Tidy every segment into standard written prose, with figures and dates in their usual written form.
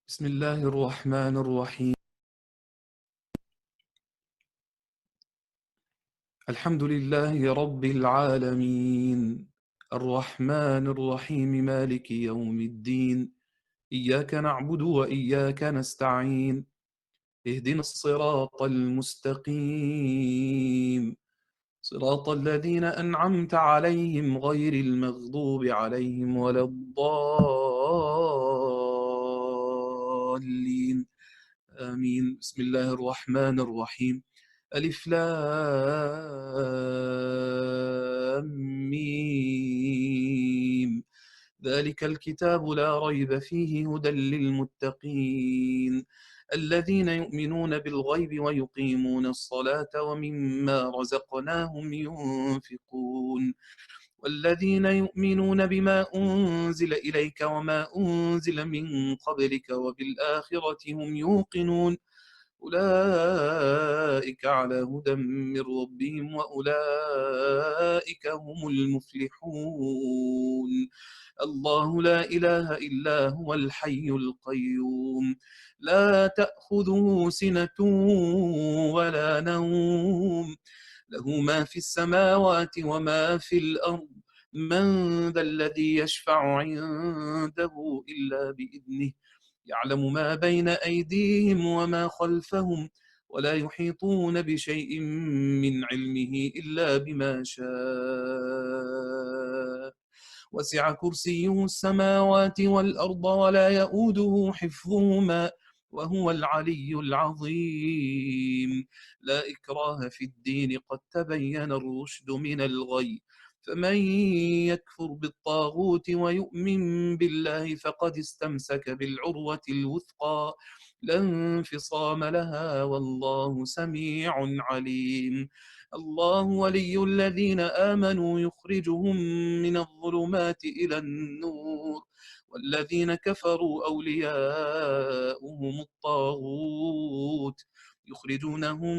بسم الله الرحمن الرحيم. الحمد لله رب العالمين، الرحمن الرحيم، مالك يوم الدين. إياك نعبد وإياك نستعين، اهدنا الصراط المستقيم، صراط الذين أنعمت عليهم غير المغضوب عليهم ولا الضالين. آمين. بسم الله الرحمن الرحيم. ألف لام ميم. ذلك الكتاب لا ريب فيه هدى للمتقين الذين يؤمنون بالغيب ويقيمون الصلاة ومما رزقناهم ينفقون والذين يؤمنون بما أنزل إليك وما أنزل من قبلك وبالآخرة هم يوقنون أولئك على هدى من ربهم وأولئك هم المفلحون. الله لا إله إلا هو الحي القيوم، لا تأخذه سنة ولا نوم، له ما في السماوات وما في الأرض. من ذا الذي يشفع عنده إلا بإذنه، يعلم ما بين أيديهم وما خلفهم، ولا يحيطون بشيء من علمه إلا بما شاء. وسع كرسيه السماوات والأرض ولا يؤوده حفظهما وهو العلي العظيم. لا إكراه في الدين، قد تبين الرشد من الغي، فمن يكفر بالطاغوت ويؤمن بالله فقد استمسك بالعروة الوثقى، لا انفصام لها، والله سميع عليم. الله ولي الذين آمنوا يخرجهم من الظلمات إلى النور، والذين كفروا أولياؤهم الطاغوت يخرجونهم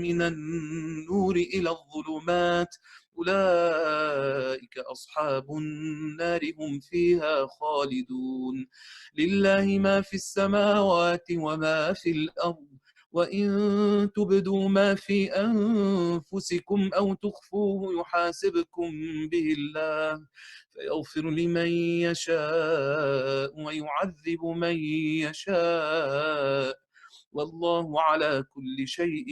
من النور إلى الظلمات. أولئك أصحاب النار، هم فيها خالدون. لله ما في السماوات وما في الأرض، وإن تبدوا ما في أنفسكم أو تخفوه يحاسبكم به الله، فيغفر لمن يشاء ويعذب من يشاء، والله على كل شيء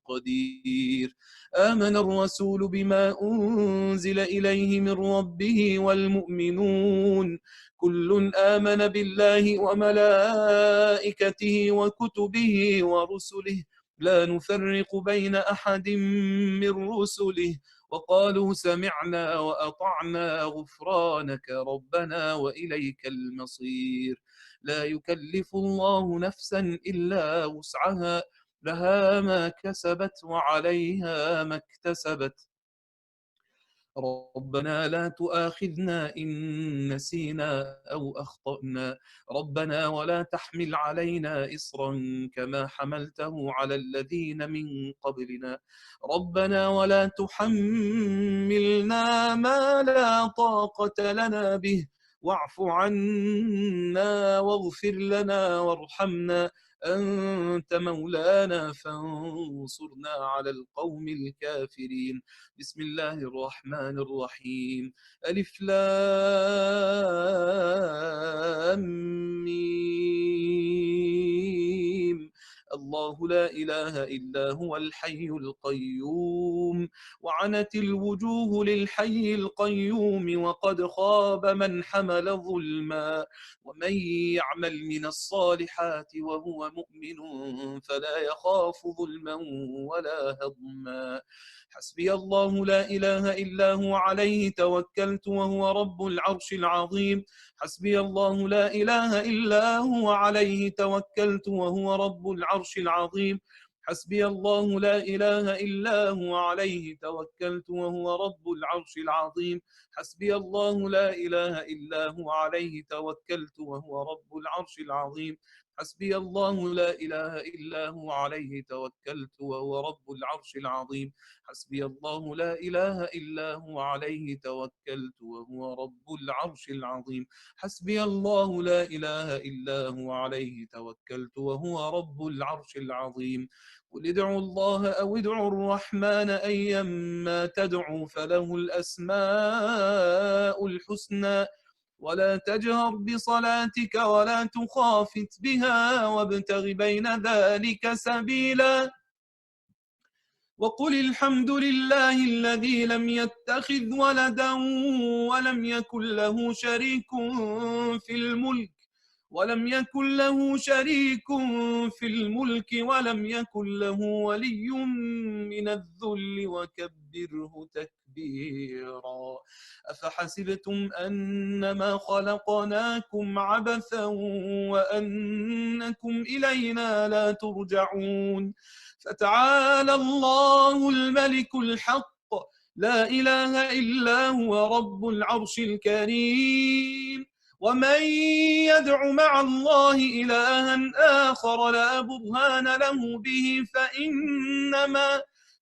قدير. آمن الرسول بما أنزل إليه من ربه والمؤمنون، كل آمن بالله وملائكته وكتبه ورسله، لا نفرق بين أحد من رسله، وقالوا سمعنا وأطعنا غفرانك ربنا وإليك المصير. لا يكلف الله نفسا إلا وسعها، لها ما كسبت وعليها ما اكتسبت. ربنا لا تؤاخذنا إن نسينا أو أخطأنا، ربنا ولا تحمل علينا إصرا كما حملته على الذين من قبلنا، ربنا ولا تحملنا ما لا طاقة لنا به، واعف عنا واغفر لنا وارحمنا، أنت مولانا فانصرنا على القوم الكافرين. بسم الله الرحمن الرحيم. ألف لام ميم. الله لا إله إلا هو الحي القيوم، وعنت الوجوه للحي القيوم، وقد خاب من حمل ظلما، ومن يعمل من الصالحات وهو مؤمن فلا يخاف ظلما ولا هضما. حسبي الله لا إله إلا هو عليه توكلت وهو رب العرش العظيم. حسبي الله لا إله إلا هو عليه توكلت وهو رب العرش العظيم. حسبي الله لا إله إلا هو عليه توكلت وهو رب العرش العظيم. حسبي الله لا إله إلا هو عليه توكلت وهو رب العرش العظيم. حسبي الله لا إله إلا هو عليه توكلت وهو رب العرش العظيم. حسبي الله لا إله إلا هو عليه توكلت وهو رب العرش العظيم. حسبي الله لا إله إلا هو عليه توكلت وهو رب العرش العظيم. قل ادعوا الله أو ادعوا الرحمن أيما تدعوا فله الأسماء الحسنى ولا تجهر بصلاتك ولا تخافت بها وابتغ بين ذلك سبيلا. وقل الحمد لله الذي لم يتخذ ولدا ولم يكن له شريك في الملك ولم يكن له ولي من الذل وكبره تكبيرا. أفحسبتم أنما خلقناكم عبثا وأنكم إلينا لا ترجعون. فتعالى الله الملك الحق لا إله إلا هو رب العرش الكريم. ومن يدع مع الله إلها آخر لا برهان له به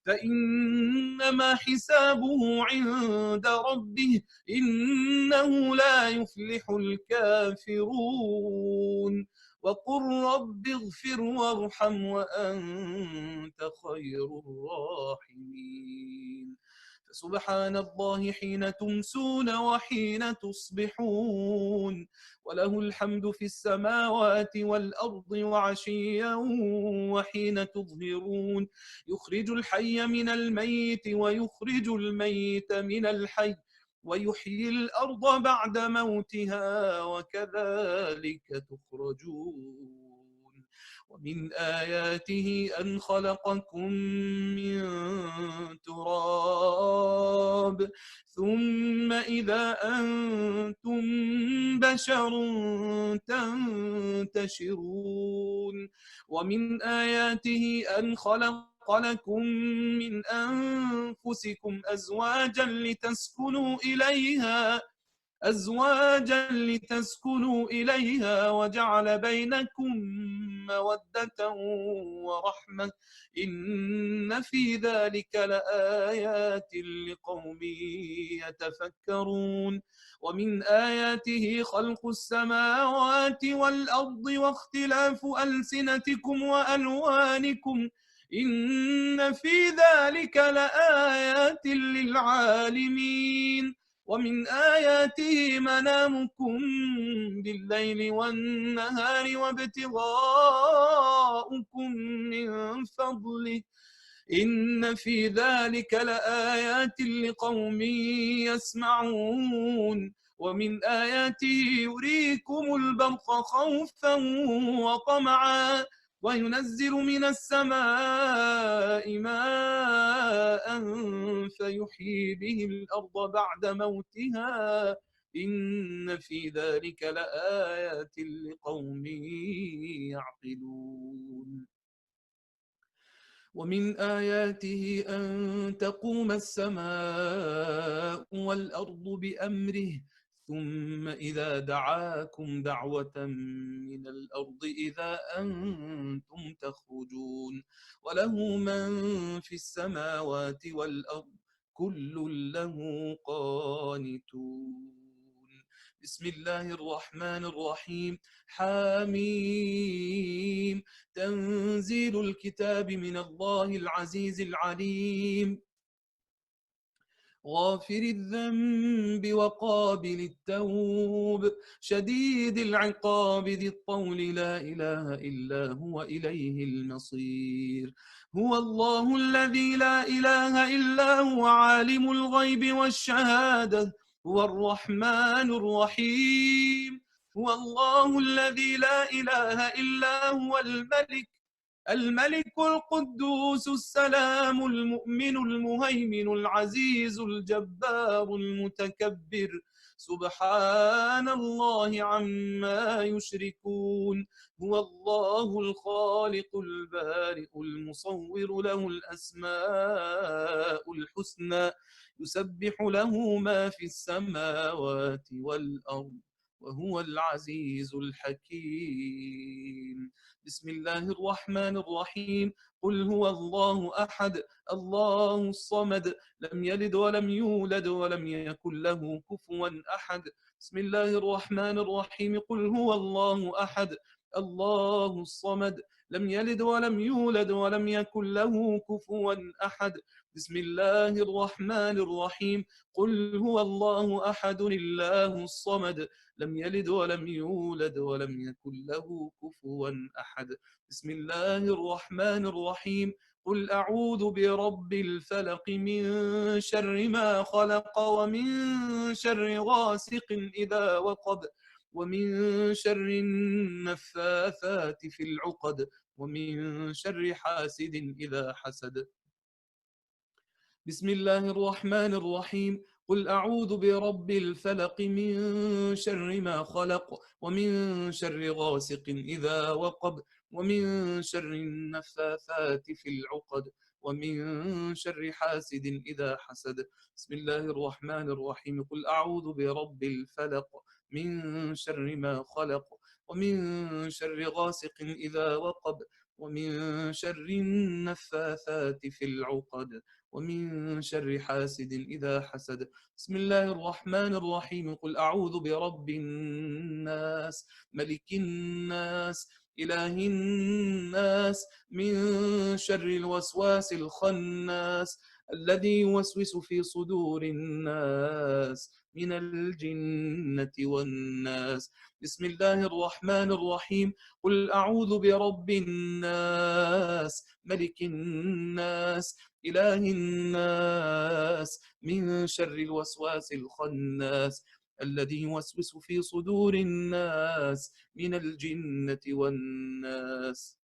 فإنما حسابه عند ربه إنه لا يفلح الكافرون. وقل رب اغفر وارحم وأنت خير الراحمين. فسبحان الله حين تمسون وحين تصبحون وله الحمد في السماوات والأرض وعشيا وحين تظهرون. يخرج الحي من الميت ويخرج الميت من الحي ويحيي الأرض بعد موتها وكذلك تخرجون. ومن آياته أن خلقكم من تراب ثم إذا أنتم بشر تنتشرون. ومن آياته أن خلق لكم من أنفسكم أزواجا لتسكنوا إليها وجعل بينكم مودة ورحمة إن في ذلك لآيات لقوم يتفكرون. ومن آياته خلق السماوات والأرض واختلاف ألسنتكم وألوانكم إن في ذلك لآيات للعالمين. ومن آياته منامكم بالليل والنهار وابتغاؤكم من فضله إن في ذلك لآيات لقوم يسمعون. ومن آياته يريكم البرق خوفا وطمعا وينزل من السماء ماء فيحيي به الأرض بعد موتها إن في ذلك لآيات لقوم يعقلون. ومن آياته أن تقوم السماء والأرض بأمره ثم إذا دعاكم دعوة من الأرض إذا أنتم تخرجون. وله من في السماوات والأرض كل له قانتون. بسم الله الرحمن الرحيم. حميم تنزيل الكتاب من الله العزيز العليم غافر الذنب وقابل التوب شديد العقاب ذي الطول لا إله إلا هو إليه المصير. هو الله الذي لا إله إلا هو عالم الغيب والشهادة هو الرحمن الرحيم. هو الله الذي لا إله إلا هو الملك القدوس السلام المؤمن المهيمن العزيز الجبار المتكبر سبحان الله عما يشركون. هو الله الخالق البارئ المصور له الأسماء الحسنى يسبح له ما في السماوات والأرض وهو العزيز الحكيم. بسم الله الرحمن الرحيم. قل هو الله أحد الله الصمد لم يلد ولم يولد ولم يكن له كفوا أحد. بسم الله الرحمن الرحيم. قل هو الله أحد الله الصمد لم يلد ولم يولد ولم يكن له كفوا أحد. بسم الله الرحمن الرحيم. قل هو الله أحد الله الصمد لم يلد ولم يولد ولم يكن له كفوا أحد. بسم الله الرحمن الرحيم. قل أعوذ برب الفلق من شر ما خلق ومن شر غاسق إذا وقب ومن شر النفاثات في العقد ومن شر حاسد إذا حسد. بسم الله الرحمن الرحيم. قل أعوذ برب الفلق من شر ما خلق ومن شر غاسق إذا وقب ومن شر النفاثات في العقد ومن شر حاسد إذا حسد. بسم الله الرحمن الرحيم. قل أعوذ برب الفلق من شر ما خلق ومن شر غاسق إذا وقب ومن شر النفاثات في العقد ومن شر حاسد إذا حسد. بسم الله الرحمن الرحيم. قل أعوذ برب الناس ملك الناس إله الناس من شر الوسواس الخناس الذي يوسوس في صدور الناس من الجنة والناس. بسم الله الرحمن الرحيم. قل أعوذ برب الناس ملك الناس إله الناس من شر الوسواس الخناس الذي يوسوس في صدور الناس من الجنة والناس.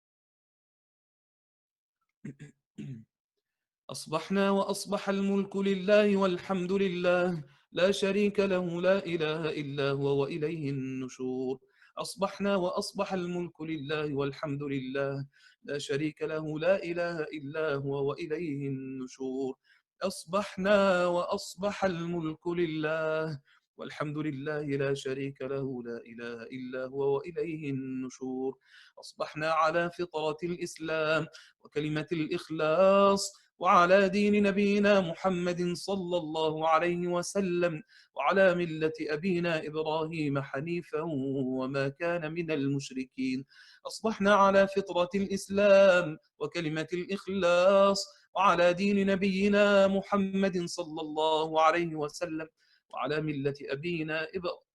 أصبحنا وأصبح الملك لله والحمد لله لا شريك له لا إله إلا هو وإليه النشور. أصبحنا وأصبح الملك لله والحمد لله لا شريك له لا إله إلا هو وإليه النشور. أصبحنا وأصبح الملك لله والحمد لله لا شريك له لا إله إلا هو وإليه النشور. أصبحنا على فطرة الإسلام وكلمة الإخلاص وعلى دين نبينا محمد صلى الله عليه وسلم وعلى ملة أبينا إبراهيم حنيفا وما كان من المشركين. أصبحنا على فطرة الإسلام وكلمة الإخلاص وعلى دين نبينا محمد صلى الله عليه وسلم وعلى ملة أبينا إبراهيم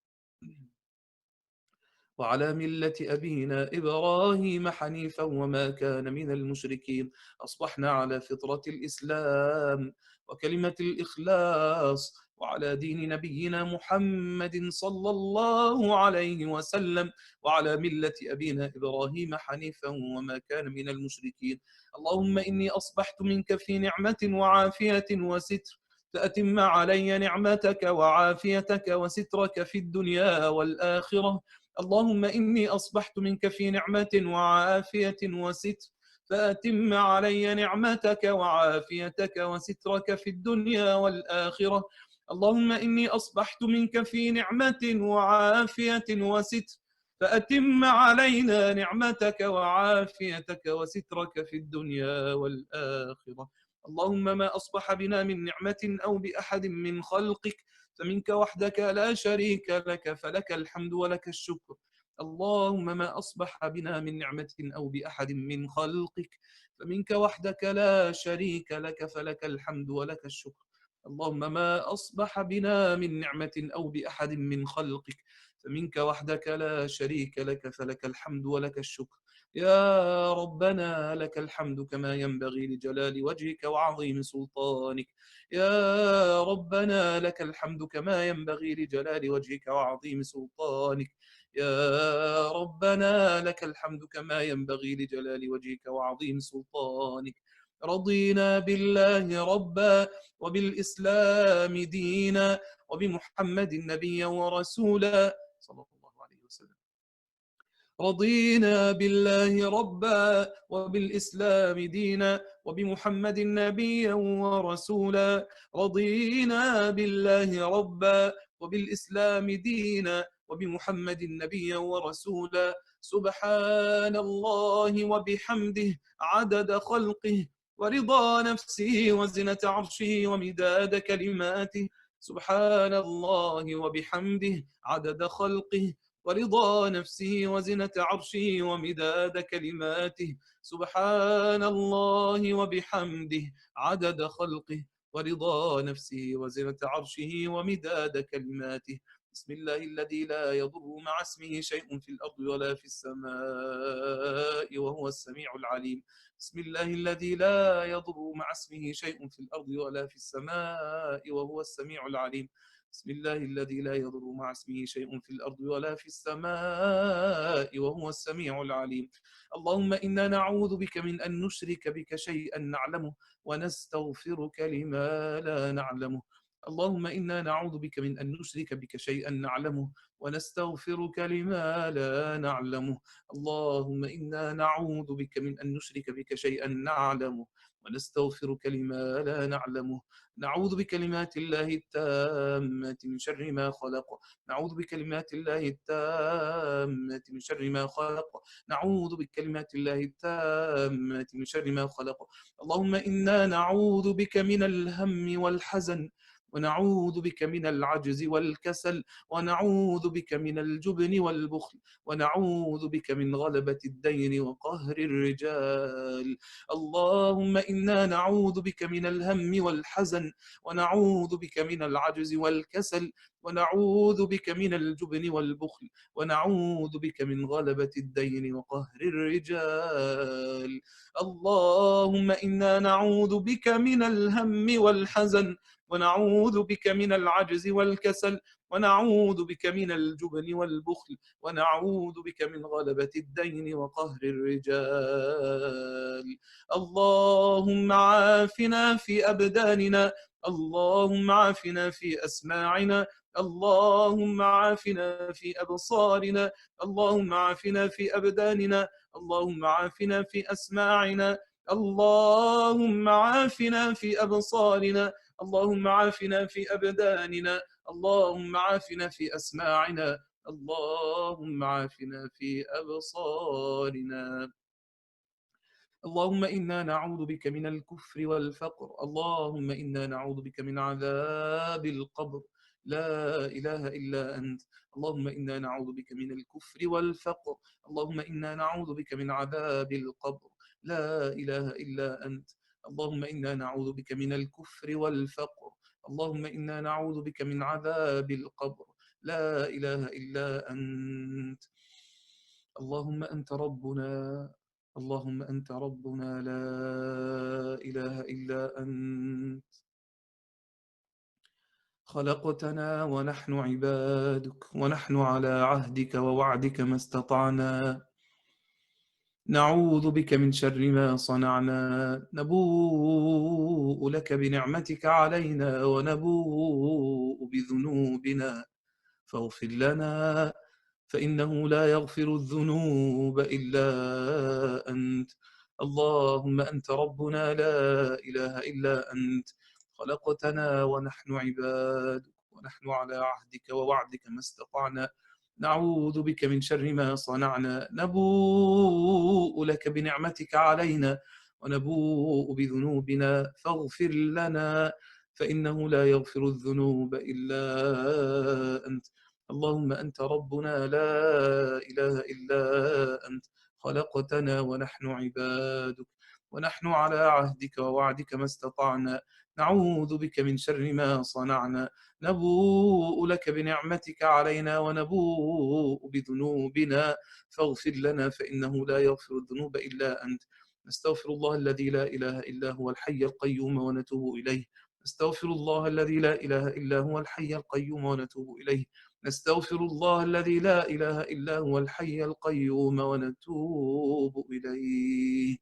حنيفا وما كان من المشركين. أصبحنا على فطرة الإسلام وكلمة الإخلاص وعلى دين نبينا محمد صلى الله عليه وسلم وعلى ملة أبينا إبراهيم حنيفا وما كان من المشركين. اللهم إني أصبحت منك في نعمة وعافية وستر فأتم علي نعمتك وعافيتك وسترك في الدنيا والآخرة. اللهم إني أصبحت منك في نعمة وعافية وستر فأتم علي نعمتك وعافيتك وسترك في الدنيا والآخرة. اللهم إني أصبحت منك في نعمة وعافية وستر فأتم علينا نعمتك وعافيتك وسترك في الدنيا والآخرة. اللهم ما أصبح بنا من نعمة أو بأحد من خلقك فمنك وحدك لا شريك لك فلك الحمد ولك الشكر. اللهم ما أصبح بنا من نعمة أو بأحد من خلقك فمنك وحدك لا شريك لك فلك الحمد ولك الشكر. اللهم ما أصبح بنا من نعمة أو بأحد من خلقك فمنك وحدك لا شريك لك فلك الحمد ولك الشكر. يا ربنا لك الحمد كما ينبغي لجلال وجهك وعظيم سلطانك. يا ربنا لك الحمد كما ينبغي لجلال وجهك وعظيم سلطانك. يا ربنا لك الحمد كما ينبغي لجلال وجهك وعظيم سلطانك. رضينا بالله ربا وبالإسلام دينا وبمحمد نبيا ورسولا صلى الله عليه وسلم. رضينا بالله ربا وبالإسلام دينا وبمحمد نبيا ورسولا. رضينا بالله ربا وبالإسلام دينا وبمحمد نبيا ورسولا. سبحان الله وبحمده عدد خلقه ورضا نفسه وزنة عرشه ومداد كلماته. سبحان الله وبحمده عدد خلقه ورضا نفسه وزنة عرشه ومداد كلماته. سبحان الله وبحمده عدد خلقه ورضا نفسه وزنة عرشه ومداد كلماته. بسم الله الذي لا يضر مع اسمه شيء في الأرض ولا في السماء وهو السميع العليم. بسم الله الذي لا يضر مع اسمه شيء في الأرض ولا في السماء وهو السميع العليم. بسم الله الذي لا يضر مع اسمه شيء في الأرض ولا في السماء وهو السميع العليم. اللهم إنا نعوذ بك من أن نشرك بك شيئا نعلمه ونستغفرك لما لا نعلمه. اللهم إنا نعوذ بك من أن نشرك بك شيئا نعلمه ونستغفرك لما لا نعلمه. اللهم إنا نعوذ بك من أن نشرك بك شيئا نعلمه ونستغفرك لما لا نعلمه. نعوذ بكلمات الله التامة من شر ما خلق. نعوذ بكلمات الله التامة من شر ما خلق. نعوذ بكلمات الله التامة من شر ما خلق. اللهم إنا نعوذ بك من الهم والحزن ونعوذ بك من العجز والكسل ونعوذ بك من الجبن والبخل ونعوذ بك من غلبة الدين وقهر الرجال. اللهم إنا نعوذ بك من الهم والحزن ونعوذ بك من العجز والكسل ونعوذ بك من الجبن والبخل ونعوذ بك من غلبة الدين وقهر الرجال. اللهم إنا نعوذ بك من الهم والحزن ونعوذ بك من العجز والكسل ونعوذ بك من الجبن والبخل ونعوذ بك من غلبة الدين وقهر الرجال. اللهم عافنا في أبداننا. اللهم عافنا في أسماعنا. اللهم عافنا في أبصارنا. اللهم عافنا في أبداننا. اللهم عافنا في أسماعنا. اللهم عافنا في أبصارنا. اللهم عافنا في أبداننا. اللهم عافنا في أسماعنا. اللهم عافنا في أبصارنا. اللهم إنا نعوذ بك من الكفر والفقر. اللهم إنا نعوذ بك من عذاب القبر. لا إله إلا أنت. اللهم إنا نعوذ بك من الكفر والفقر. اللهم إنا نعوذ بك من عذاب القبر. لا إله إلا أنت. اللهم إنا نعوذ بك من الكفر والفقر. اللهم إنا نعوذ بك من عذاب القبر. لا إله إلا أنت. اللهم أنت ربنا. اللهم أنت ربنا لا إله إلا أنت. خلقتنا ونحن عبادك ونحن على عهدك ووعدك ما استطعنا. نعوذ بك من شر ما صنعنا. نبوء لك بنعمتك علينا ونبوء بذنوبنا فاغفر لنا فإنه لا يغفر الذنوب إلا أنت. اللهم أنت ربنا لا إله إلا أنت. خلقتنا ونحن عبادك ونحن على عهدك ووعدك ما استطعنا. نعوذ بك من شر ما صنعنا. نبوء لك بنعمتك علينا ونبوء بذنوبنا فاغفر لنا فإنه لا يغفر الذنوب إلا أنت. اللهم أنت ربنا لا إله إلا أنت. خلقتنا ونحن عبادك ونحن على عهدك ووعدك ما استطعنا. نعوذ بك من شر ما صنعنا. نبوء لك بنعمتك علينا ونبوء بذنوبنا فاغفر لنا فإنه لا يغفر الذنوب إلا أنت. نستغفر الله الذي لا إله إلا هو الحي القيوم ونتوب إليه. نستغفر الله الذي لا إله إلا هو الحي القيوم ونتوب إليه. نستغفر الله الذي لا إله إلا هو الحي القيوم ونتوب إليه.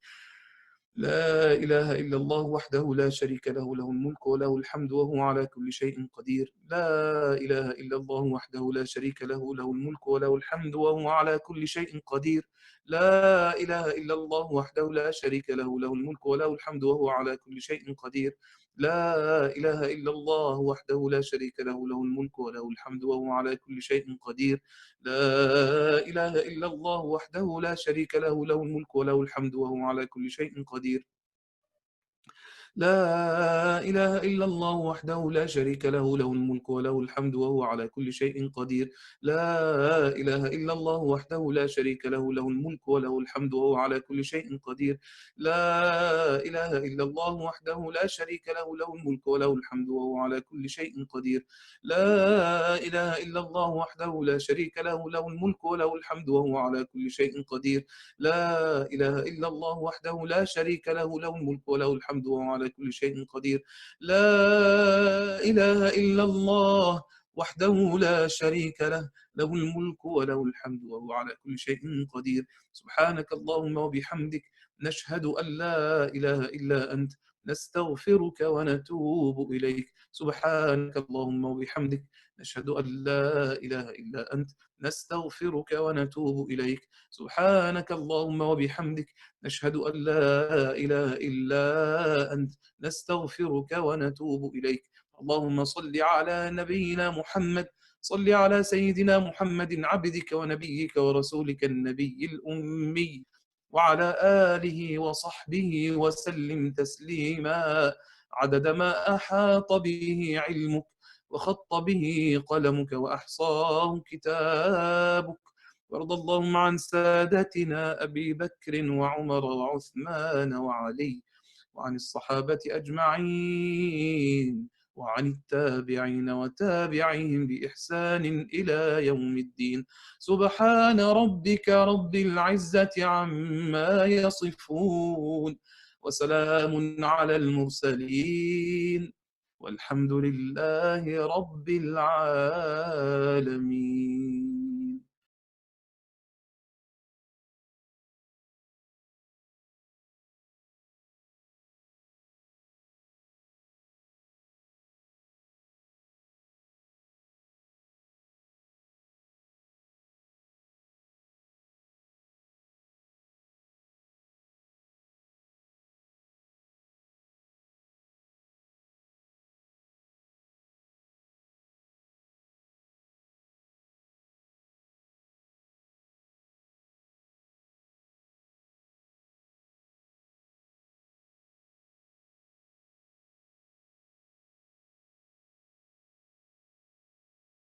لا إله إلا الله وحده لا شريك له له الملك وله الحمد وهو على كل شيء قدير. لا إله إلا الله وحده لا شريك له له الملك وله الحمد وهو على كل شيء قدير. لا إله إلا الله وحده لا شريك له له الملك وله الحمد وهو على كل شيء قدير. لا إله إلا الله وحده لا شريك له، له الملك وله الحمد وهو على كل شيء قدير. لا إله إلا الله وحده لا شريك له، له الملك وله الحمد وهو على كل شيء قدير. لا إله إلا الله وحده لا شريك له، له الملك وله الحمد وهو على كل شيء قدير. لا إله إلا الله وحده لا شريك له، له الملك وله الحمد وهو على كل شيء قدير. لا إله إلا الله وحده لا شريك له، له الملك وله الحمد وهو على كل شيء قدير. لا إله إلا الله وحده لا شريك له، له الملك وله الحمد وهو على كل شيء قدير. لا إله إلا الله وحده لا شريك له، له الملك وله الحمد وهو على كل شيء قدير. لا إله إلا الله وحده لا شريك له، له الملك وله الحمد وهو على كل شيء قدير. سبحانك اللهم وبحمدك، نشهد أن لا إله إلا أنت، نستغفرك ونتوب إليك. سبحانك اللهم وبحمدك، نشهد أن لا إله إلا أنت، نستغفرك ونتوب إليك. سبحانك اللهم وبحمدك، نشهد أن لا إله إلا أنت، نستغفرك ونتوب إليك. اللهم صل على نبينا محمد، صل على سيدنا محمد عبدك ونبيك ورسولك النبي الأمي، وعلى آله وصحبه وسلم تسليما عدد ما أحاط به علمك وخط به قلمك وأحصاه كتابك. وارض اللهم عن سادتنا أبي بكر وعمر وعثمان وعلي، وعن الصحابة أجمعين، وعن التابعين وتابعيهم بإحسان إلى يوم الدين. سبحان ربك رب العزة عما يصفون، وسلام على المرسلين، والحمد لله رب العالمين.